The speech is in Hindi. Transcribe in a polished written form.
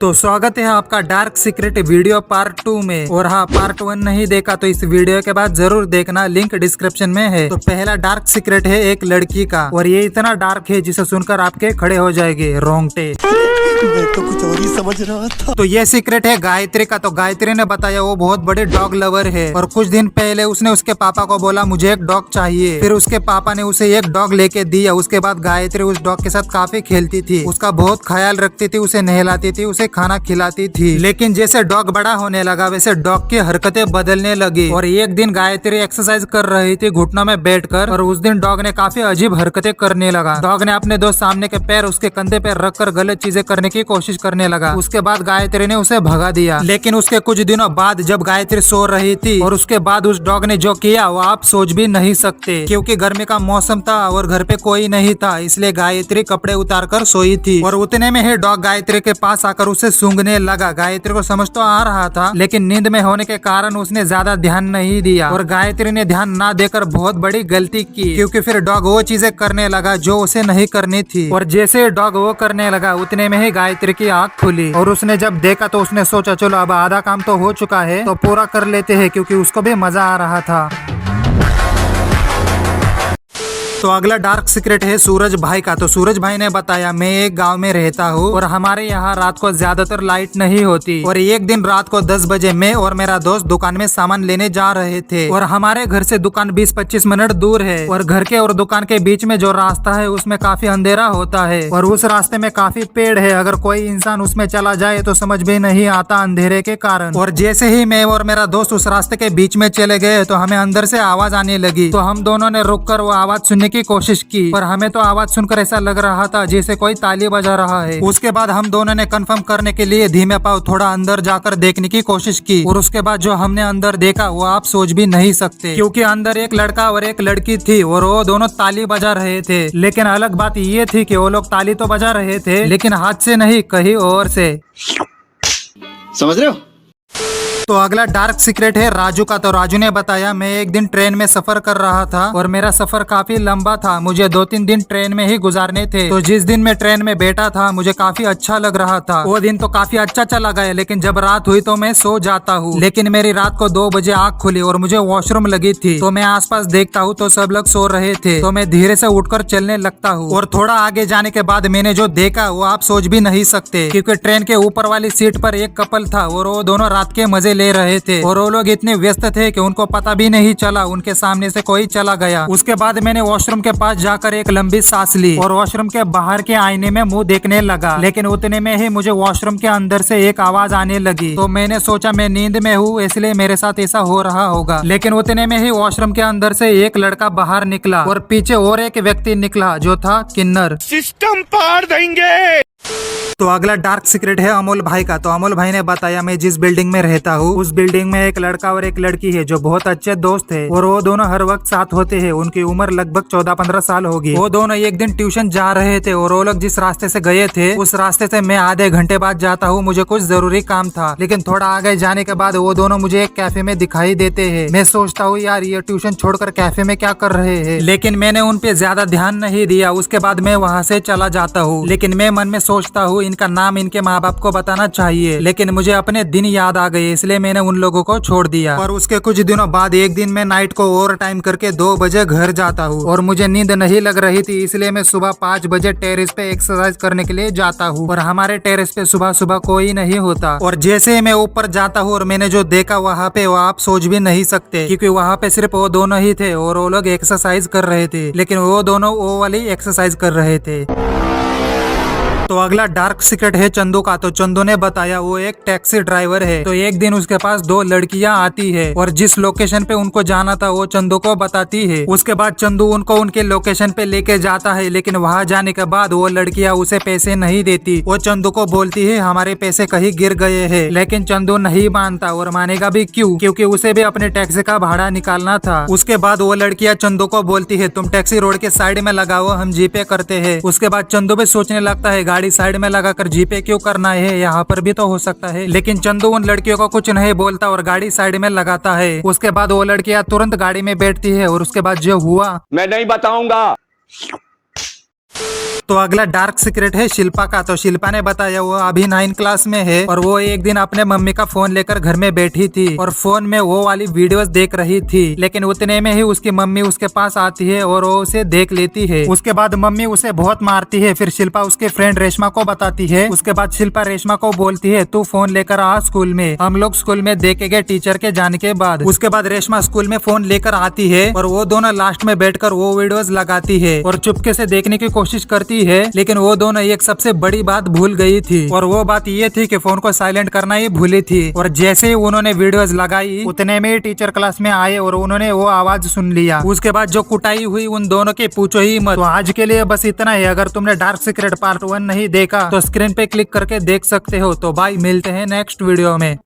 तो स्वागत है आपका डार्क सीक्रेट वीडियो पार्ट 2 में। और हाँ, पार्ट 1 नहीं देखा तो इस वीडियो के बाद जरूर देखना, लिंक डिस्क्रिप्शन में है। तो पहला डार्क सीक्रेट है एक लड़की का, और ये इतना डार्क है जिसे सुनकर आपके खड़े हो जाएंगे रोंगटे। मैं तो कुछ और ही समझ रहा था। तो ये सीक्रेट है गायत्री का। तो गायत्री ने बताया वो बहुत बड़े डॉग लवर है, और कुछ दिन पहले उसने उसके पापा को बोला मुझे एक डॉग चाहिए। फिर उसके पापा ने उसे एक डॉग लेके दिया। उसके बाद गायत्री उस डॉग के साथ काफी खेलती थी, उसका बहुत ख्याल रखती थी, उसे नहलाती थी, उसे खाना खिलाती थी। लेकिन जैसे डॉग बड़ा होने लगा वैसे डॉग की हरकतें बदलने लगी। और एक दिन गायत्री एक्सरसाइज कर रही थी घुटनों में बैठकर, और उस दिन डॉग ने काफी अजीब हरकतें करने लगा। डॉग ने अपने दो सामने के पैर उसके कंधे पे रखकर गलत चीजें करने की कोशिश करने लगा। उसके बाद गायत्री ने उसे भगा दिया। लेकिन उसके कुछ दिनों बाद जब गायत्री सो रही थी, और उसके बाद उस डॉग ने जो किया वो आप सोच भी नहीं सकते, क्योंकि गर्मी का मौसम था और घर पे कोई नहीं था, इसलिए गायत्री कपड़े उतार कर सोई थी। और उतने में ही डॉग गायत्री के पास आकर उसे सूंघने लगा। गायत्री को समझ तो आ रहा था, लेकिन नींद में होने के कारण उसने ज्यादा ध्यान नहीं दिया, और गायत्री ने ध्यान ना देकर बहुत बड़ी गलती की, क्योंकि फिर डॉग वो चीजें करने लगा जो उसे नहीं करनी थी। और जैसे डॉग वो करने लगा उतने में ही गायत्री की आंख खुली, और उसने जब देखा तो उसने सोचा चलो अब आधा काम तो हो चुका है तो पूरा कर लेते हैं, क्योंकि उसको भी मजा आ रहा था। तो अगला डार्क सीक्रेट है सूरज भाई का। तो सूरज भाई ने बताया मैं एक गांव में रहता हूँ, और हमारे यहाँ रात को ज्यादातर लाइट नहीं होती। और एक दिन रात को 10 बजे मैं और मेरा दोस्त दुकान में सामान लेने जा रहे थे, और हमारे घर से दुकान 20-25 मिनट दूर है, और घर के और दुकान के बीच में जो रास्ता है उसमें काफी अंधेरा होता है, और उस रास्ते में काफी पेड़ है। अगर कोई इंसान उसमें चला जाए तो समझ भी नहीं आता अंधेरे के कारण। और जैसे ही मैं और मेरा दोस्त उस रास्ते के बीच में चले गए तो हमें अंदर से आवाज आने लगी। तो हम दोनों ने रुककर वो आवाज सुनने की कोशिश की, पर हमें तो आवाज सुनकर ऐसा लग रहा था जैसे कोई ताली बजा रहा है। उसके बाद हम दोनों ने कंफर्म करने के लिए धीमे पाँव थोड़ा अंदर जाकर देखने की कोशिश की, और उसके बाद जो हमने अंदर देखा वो आप सोच भी नहीं सकते, क्योंकि अंदर एक लड़का और एक लड़की थी, और वो दोनों ताली बजा रहे थे। लेकिन अलग बात ये थी कि वो लोग ताली तो बजा रहे थे, लेकिन हाथ से नहीं, कहीं और से। समझ रहे हो? तो अगला डार्क सीक्रेट है राजू का। तो राजू ने बताया मैं एक दिन ट्रेन में सफर कर रहा था, और मेरा सफर काफी लंबा था, मुझे 2-3 दिन ट्रेन में ही गुजारने थे। तो जिस दिन मैं ट्रेन में बैठा था मुझे काफी अच्छा लग रहा था, वो दिन तो काफी अच्छा चला गया। लेकिन जब रात हुई तो मैं सो जाता हूँ, लेकिन मेरी रात को 2 बजे आँख खुली और मुझे वॉशरूम लगी थी। तो मैं आसपास देखता हूँ तो सब लोग सो रहे थे, तो मैं धीरे से उठकर चलने लगता हूँ, और थोड़ा आगे जाने के बाद मैंने जो देखा वो आप सोच भी नहीं सकते, क्योंकि ट्रेन के ऊपर वाली सीट पर एक कपल था, और वो दोनों रात के मजे ले रहे थे, और वो लोग इतने व्यस्त थे कि उनको पता भी नहीं चला उनके सामने से कोई चला गया। उसके बाद मैंने वॉशरूम के पास जाकर एक लंबी सांस ली, और वॉशरूम के बाहर के आईने में मुंह देखने लगा। लेकिन उतने में ही मुझे वॉशरूम के अंदर से एक आवाज आने लगी। तो मैंने सोचा मैं नींद में हूँ इसलिए मेरे साथ ऐसा हो रहा होगा। लेकिन उतने में ही वॉशरूम के अंदर से एक लड़का बाहर निकला, और पीछे और एक व्यक्ति निकला जो था किन्नर। सिस्टम पार देंगे। तो अगला डार्क सीक्रेट है अमोल भाई का। तो अमोल भाई ने बताया मैं जिस बिल्डिंग में रहता हूँ उस बिल्डिंग में एक लड़का और एक लड़की है जो बहुत अच्छे दोस्त है, और वो दोनों हर वक्त साथ होते हैं। उनकी उम्र लगभग 14-15 साल होगी। वो दोनों एक दिन ट्यूशन जा रहे थे, और वो लोग जिस रास्ते से गए थे उस रास्ते से मैं आधे घंटे बाद जाता हूँ, मुझे कुछ जरूरी काम था। लेकिन थोड़ा आगे जाने के बाद वो दोनों मुझे एक कैफे में दिखाई देते हैं। मैं सोचता हूँ यार ये ट्यूशन छोड़कर कैफे में क्या कर रहे हैं, लेकिन मैंने उन पे ज्यादा ध्यान नहीं दिया। उसके बाद मैं वहाँ से चला जाता हूँ, लेकिन मैं मन में सोचता हूँ इनका नाम इनके माँ बाप को बताना चाहिए। लेकिन मुझे अपने दिन याद आ गए, इसलिए मैंने उन लोगों को छोड़ दिया। और उसके कुछ दिनों बाद एक दिन मैं नाइट को ओवर टाइम करके 2 बजे घर जाता हूँ, और मुझे नींद नहीं लग रही थी, इसलिए मैं सुबह 5 बजे टेरेस पे एक्सरसाइज करने के लिए जाता हूँ। और हमारे टेरेस पे सुबह सुबह कोई नहीं होता, और जैसे ही मैं ऊपर जाता हूँ और मैंने जो देखा वहाँ पे वो आप सोच भी नहीं सकते, क्योंकि वहाँ पे सिर्फ वो दोनों ही थे, और वो लोग एक्सरसाइज कर रहे थे, लेकिन वो दोनों वो वाली एक्सरसाइज कर रहे थे। तो अगला डार्क सीक्रेट है चंदू का। तो चंदू ने बताया वो एक टैक्सी ड्राइवर है। तो एक दिन उसके पास 2 लड़कियां आती है, और जिस लोकेशन पे उनको जाना था वो चंदू को बताती है। उसके बाद चंदू उनको उनके लोकेशन पे लेके जाता है, लेकिन वहां जाने के बाद वो लड़कियां उसे पैसे नहीं देती। वो चंदू को बोलती है हमारे पैसे कहीं गिर गए हैं, लेकिन चंदू नहीं मानता, और मानेगा भी क्यों, क्योंकि उसे भी अपने टैक्सी का भाड़ा निकालना था। उसके बाद वो लड़कियां चंदू को बोलती है तुम टैक्सी रोड के साइड में लगाओ, हम जीपे करते हैं। उसके बाद चंदू भी सोचने लगता है गाड़ी साइड में लगाकर जीपे क्यों करना है, यहाँ पर भी तो हो सकता है। लेकिन चंदू उन लड़कियों को कुछ नहीं बोलता और गाड़ी साइड में लगाता है। उसके बाद वो लड़कियां तुरंत गाड़ी में बैठती है, और उसके बाद जो हुआ मैं नहीं बताऊंगा। तो अगला डार्क सीक्रेट है शिल्पा का। तो शिल्पा ने बताया वो अभी 9 क्लास में है और वो एक दिन अपने मम्मी का फोन लेकर घर में बैठी थी और फोन में वो वाली वीडियोस देख रही थी, लेकिन उतने में ही उसकी मम्मी उसके पास आती है और वो उसे देख लेती है। उसके बाद मम्मी उसे बहुत मारती है। फिर शिल्पा उसके फ्रेंड रेशमा को बताती है। उसके बाद शिल्पा रेशमा को बोलती है तू फोन लेकर आ स्कूल में, हम लोग स्कूल में देखेंगे टीचर के जाने के बाद। उसके बाद रेशमा स्कूल में फोन लेकर आती है और वो दोनों लास्ट में बैठकर वो वीडियोस लगाती है और चुपके से देखने की कोशिश करती है, लेकिन वो दोनों एक सबसे बड़ी बात भूल गई थी और वो बात ये थी कि फोन को साइलेंट करना ही भूली थी। और जैसे ही उन्होंने वीडियोस लगाई उतने में ही टीचर क्लास में आए और उन्होंने वो आवाज सुन लिया। उसके बाद जो कुटाई हुई उन दोनों की पूछो ही मत। तो आज के लिए बस इतना ही। अगर तुमने डार्क सीक्रेट पार्ट 1 नहीं देखा तो स्क्रीन पे क्लिक करके देख सकते हो। तो भाई मिलते हैं नेक्स्ट वीडियो में।